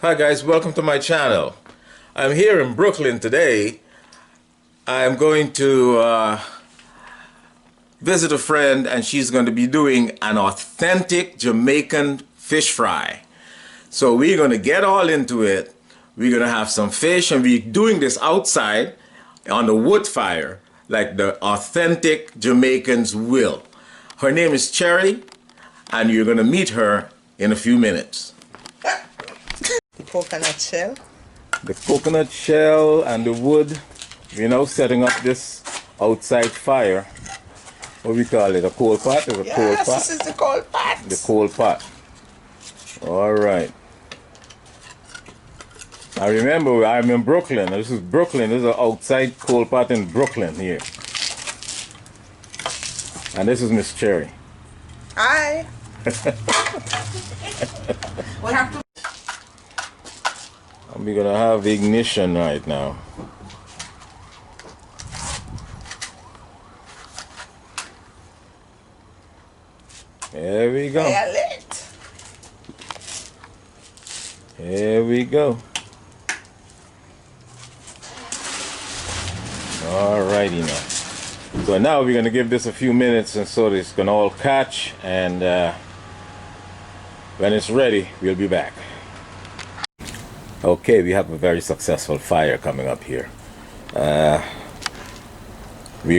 Hi guys, welcome to my channel. I'm here in Brooklyn today. I'm going to visit a friend and she's going to be doing an authentic Jamaican fish fry. So we're going to get all into it. We're going to have some fish and we're doing this outside on the wood fire like the authentic Jamaicans will. Her name is Cherry and you're going to meet her in a few minutes. The coconut shell. The coconut shell and the wood. We're now setting up this outside fire. What we call it? A coal pot? Is a coal pot? This is the coal pot. The coal pot. Alright. I remember I'm in Brooklyn. This is Brooklyn. This is an outside coal pot in Brooklyn here. And this is Miss Cherry. Hi. We have to. And we're gonna have ignition right now. There we go. Here we go. Alrighty now. So now we're gonna give this a few minutes and so it's gonna all catch, and when it's ready, we'll be back. Okay, we have a very successful fire coming up here. We're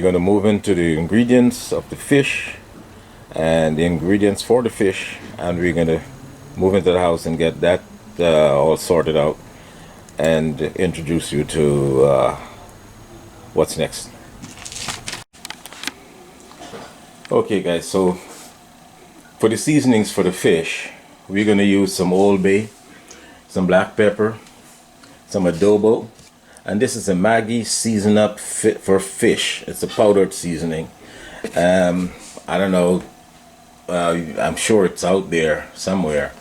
going to move into the ingredients of the fish and the ingredients for the fish, and we're going to move into the house and get that all sorted out and introduce you to what's next. Okay guys, so for the seasonings for the fish, we're going to use some Old Bay, some black pepper, some adobo, and this is a Maggi season up fit for fish. It's a powdered seasoning. I don't know, I'm sure it's out there somewhere.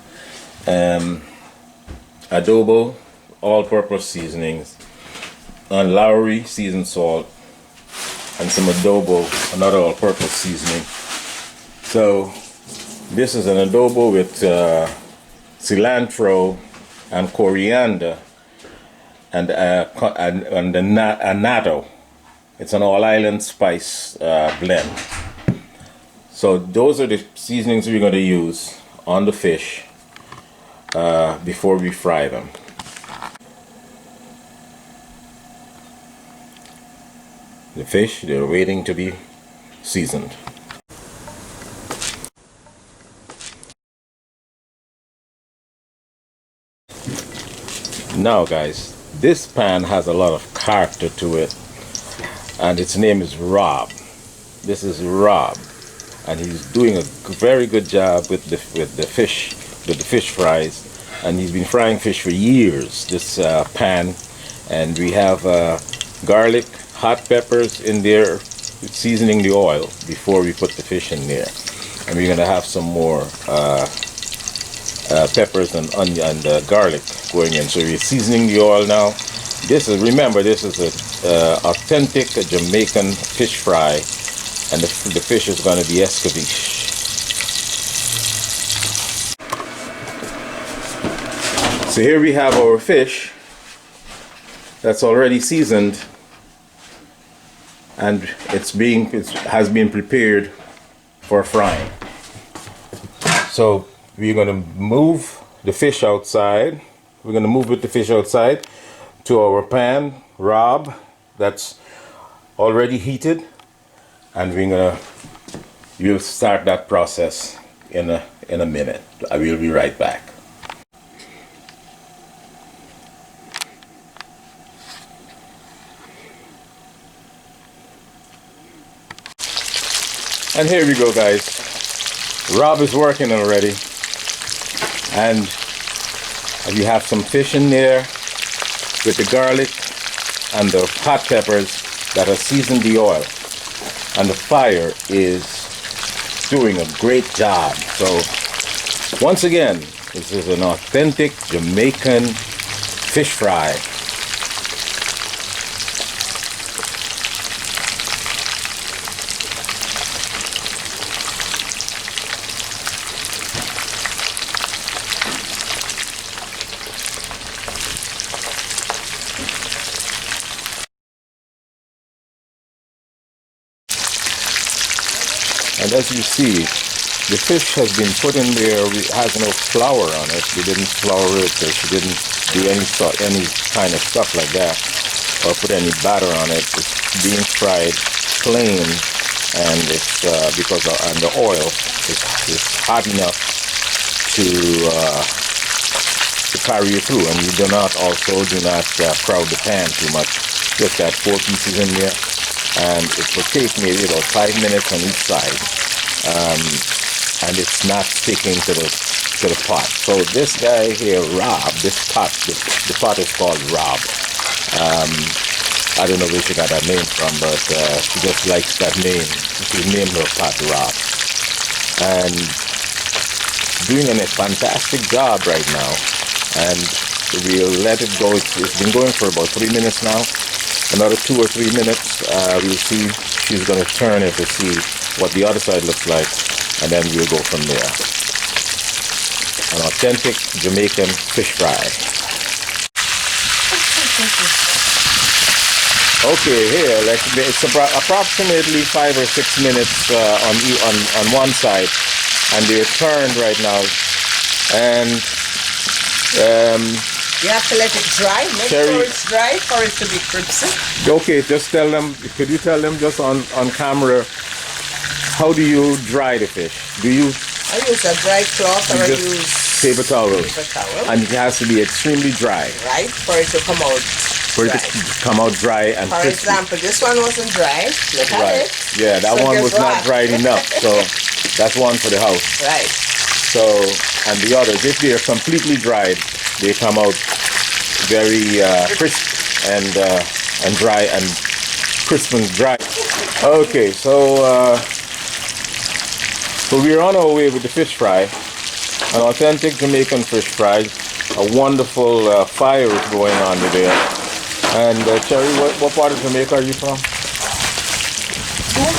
Adobo, all-purpose seasonings, and Lowry seasoned salt, and some adobo, another all-purpose seasoning. So this is an adobo with cilantro and coriander and annatto. It's an all-island spice blend. So those are the seasonings we're going to use on the fish before we fry them. The fish, they're waiting to be seasoned. Now guys, this pan has a lot of character to it, and its name is Rob. This is Rob, and he's doing a very good job with the fish fries, and he's been frying fish for years, this pan. And we have garlic, hot peppers in there, seasoning the oil before we put the fish in there. And we're gonna have some more peppers and onion and garlic going in. So we're seasoning the oil now. This is, remember, this is a authentic Jamaican fish fry, and the fish is going to be Escovitch. So here we have our fish that's already seasoned, and it has been prepared for frying. So we're going to move the fish outside. We're going to move with the fish outside to our pan, Rob, that's already heated, and we'll start that process in a minute. I will be right back. And here we go guys. Rob is working already, and you have some fish in there with the garlic and the hot peppers that have seasoned the oil, and the fire is doing a great job. So once again, this is an authentic Jamaican fish fry. And as you see, the fish has been put in there. It has no flour on it. We didn't flour it. She didn't do any kind of stuff like that, or put any batter on it. It's being fried plain, and it's because the oil is hot enough to carry you through. And you do not crowd the pan too much. Just add 4 pieces in there, and it will take maybe about 5 minutes on each side. And it's not sticking to the pot. So this guy here, Rob, this pot, the pot is called Rob. I don't know where she got that name from, but she just likes that name. She named her pot Rob. And doing a fantastic job right now. And we'll let it go. It's been going for about 3 minutes now. Another 2 or 3 minutes, we'll see. She's going to turn it to see what the other side looks like. And then we'll go from there. An authentic Jamaican fish fry. Okay, here, it's approximately 5 or 6 minutes on one side, and they're turned right now. And you have to let it dry. Make sure it's dry for it to be crispy. Okay, just tell them. Could you tell them just on camera? How do you dry the fish? I use a dry cloth, or I use paper towel. And it has to be extremely dry. Right, for it to come out. Dry and for crispy. example, this one wasn't dry. Look at it. Yeah, that So one was not dried enough. So that's one for the house. Right. So, and the others, if they are completely dried, they come out very crisp and dry and crisp and dry. Okay, so we're on our way with the fish fry, an authentic Jamaican fish fry. A wonderful fire is going on there. And Cherry, what part of Jamaica are you from?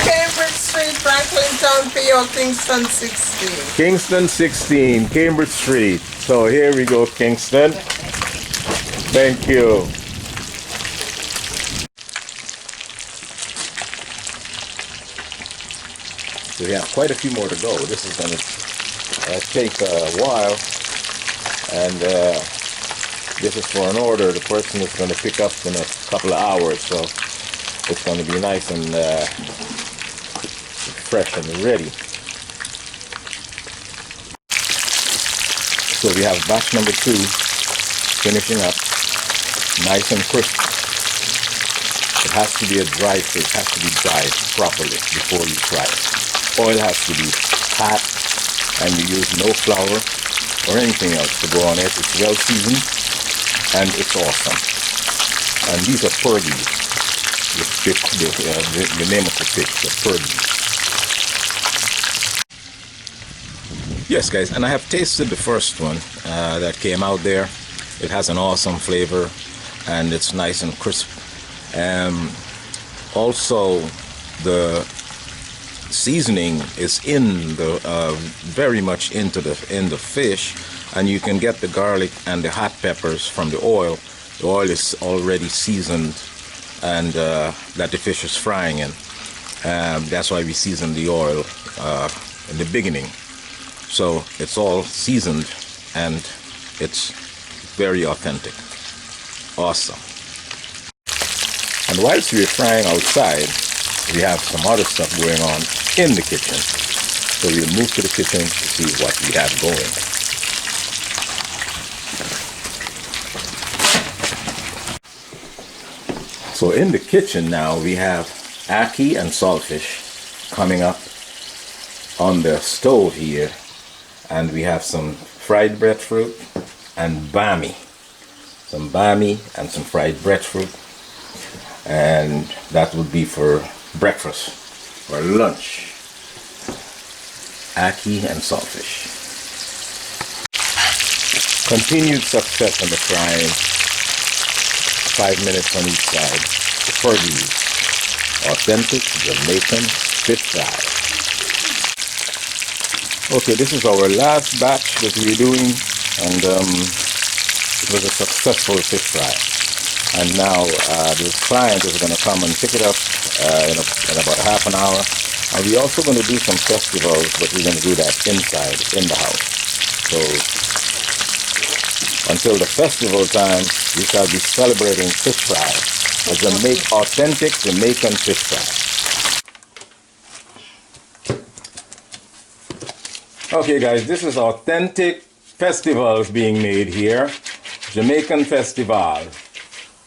Cambridge Street, Franklintown, PO, Kingston 16. Kingston 16, Cambridge Street. So here we go, Kingston. Thank you. So we have quite a few more to go. This is going to take a while, and this is for an order. The person is going to pick up in a couple of hours, so it's going to be nice and fresh and ready. So we have batch number 2 finishing up, nice and crisp. It has to be a dry fish. It has to be dried properly before you fry it. Oil has to be hot, and you use no flour or anything else to go on it. It's well seasoned, and it's awesome. And these are purgies. The name of the fish, the purgies. Yes, guys, and I have tasted the first one that came out there. It has an awesome flavor, and it's nice and crisp. Also, the seasoning is in the very much in the fish, and you can get the garlic and the hot peppers from the oil. The oil is already seasoned, and that the fish is frying in. That's why we season the oil in the beginning. So it's all seasoned, and it's very authentic. Awesome. And whilst we're frying outside, we have some other stuff going on in the kitchen. So we'll move to the kitchen to see what we have going. So in the kitchen now, we have ackee and saltfish coming up on the stove here. And we have some fried breadfruit and bami. Some bami and some fried breadfruit. And that would be for breakfast or lunch. Ackee and saltfish. Continued success on the frying. 5 minutes on each side. Fergie. Authentic Jamaican fish fry. Okay, this is our last batch that we're doing, and it was a successful fish fry. And now the client is going to come and pick it up in about half an hour, And we're also going to do some festivals, but we're going to do that inside, in the house. So until the festival time, we shall be celebrating fish fry, a authentic Jamaican fish fry. Okay guys, this is authentic festivals being made here. Jamaican festival.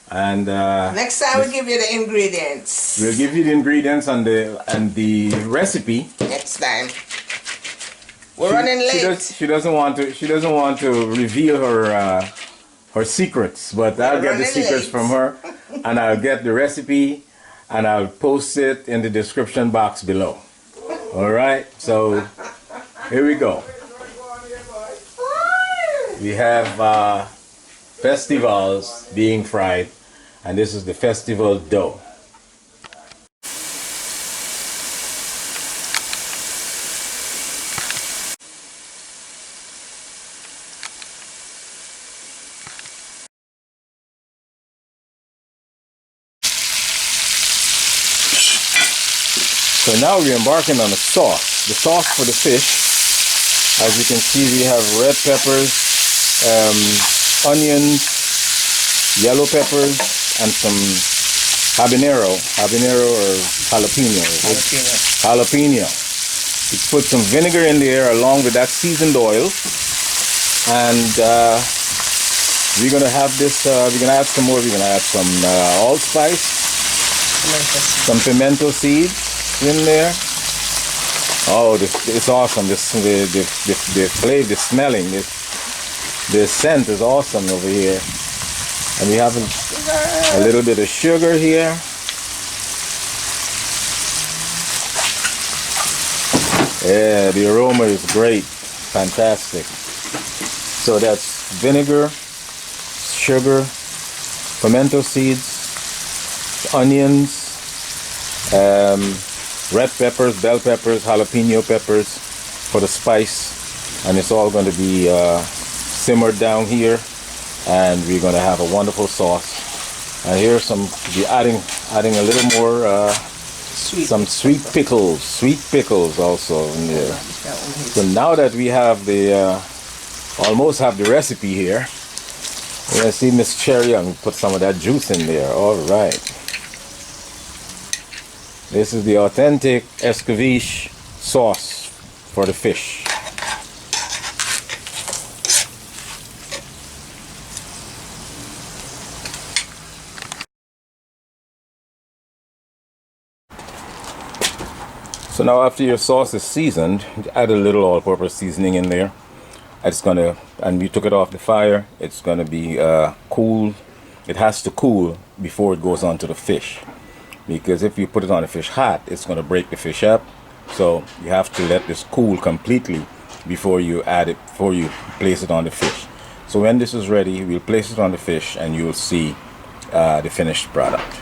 And next time we'll give you the ingredients. We'll give you the ingredients and the recipe. Next time. We're running late. She doesn't want to reveal her secrets, but I'll get the secrets from her, and I'll get the recipe, and I'll post it in the description box below. All right, so here we go. We have festivals being fried, and this is the festival dough. So now we're embarking on the sauce for the fish. As you can see, we have red peppers, onions, yellow peppers, and some habanero or jalapeno. We put some vinegar in there along with that seasoned oil, and we're gonna have this. We're gonna add some more. We're gonna add some allspice, some pimento seeds in there. Oh, it's awesome. The flavor, the smelling, the scent is awesome over here. And we have a little bit of sugar here. Yeah, the aroma is great. Fantastic. So that's vinegar, sugar, pimento seeds, onions, red peppers, bell peppers, jalapeno peppers for the spice, and it's all going to be simmered down here, and we're going to have a wonderful sauce. And here's we're adding a little more some sweet pickles also in there. So now that we have almost have the recipe here, I see Miss Cherry Young put some of that juice in there. All right. This is the authentic Escovitch sauce for the fish. So now after your sauce is seasoned, add a little all-purpose seasoning in there. And we took it off the fire. It's gonna be cool. It has to cool before it goes onto the fish, because if you put it on the fish hot, it's going to break the fish up. So you have to let this cool completely before you place it on the fish. So when this is ready, we'll place it on the fish and you'll see the finished product.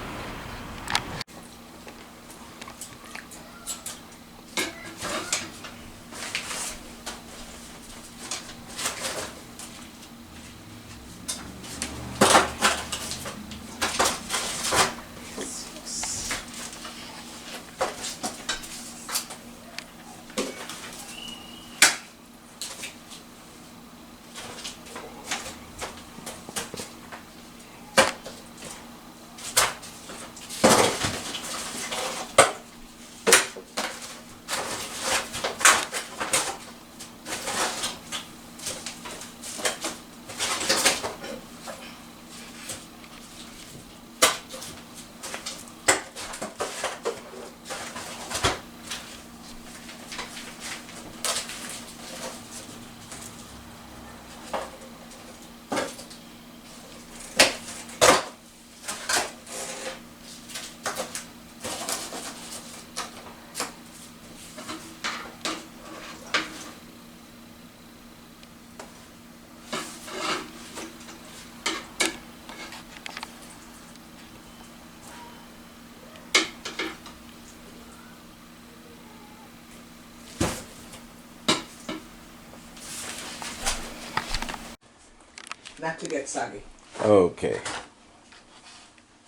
Not to get soggy. Okay.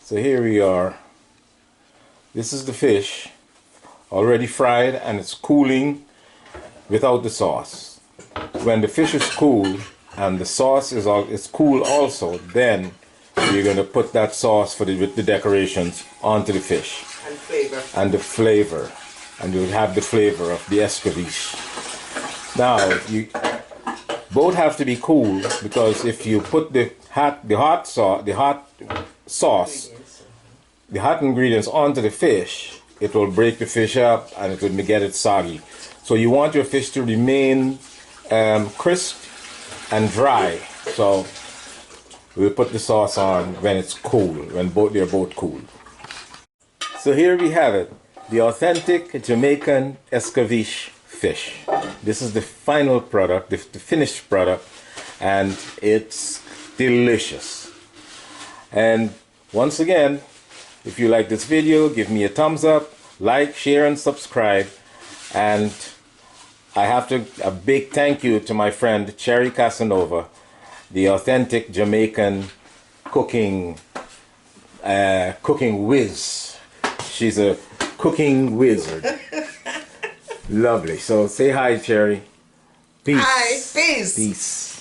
So here we are. This is the fish, already fried, and it's cooling without the sauce. When the fish is cool and the sauce is cool also, then you're going to put that sauce with the decorations onto the fish. And flavor. And the flavor. And you'll have the flavor of the escovitch. Now, you both have to be cool, because if you put the hot ingredients onto the fish, it will break the fish up and it will get it soggy. So you want your fish to remain crisp and dry. So we'll put the sauce on when it's cool, when they're both cool. So here we have it, the authentic Jamaican Escovitch fish. This is the final product, the finished product, and it's delicious. And once again, if you like this video, give me a thumbs up, like, share, and subscribe. And I have a big thank you to my friend Cherry Casanova, the authentic Jamaican cooking whiz. She's a cooking wizard. Lovely. So say hi, Cherry. Peace. Hi. Peace. Peace.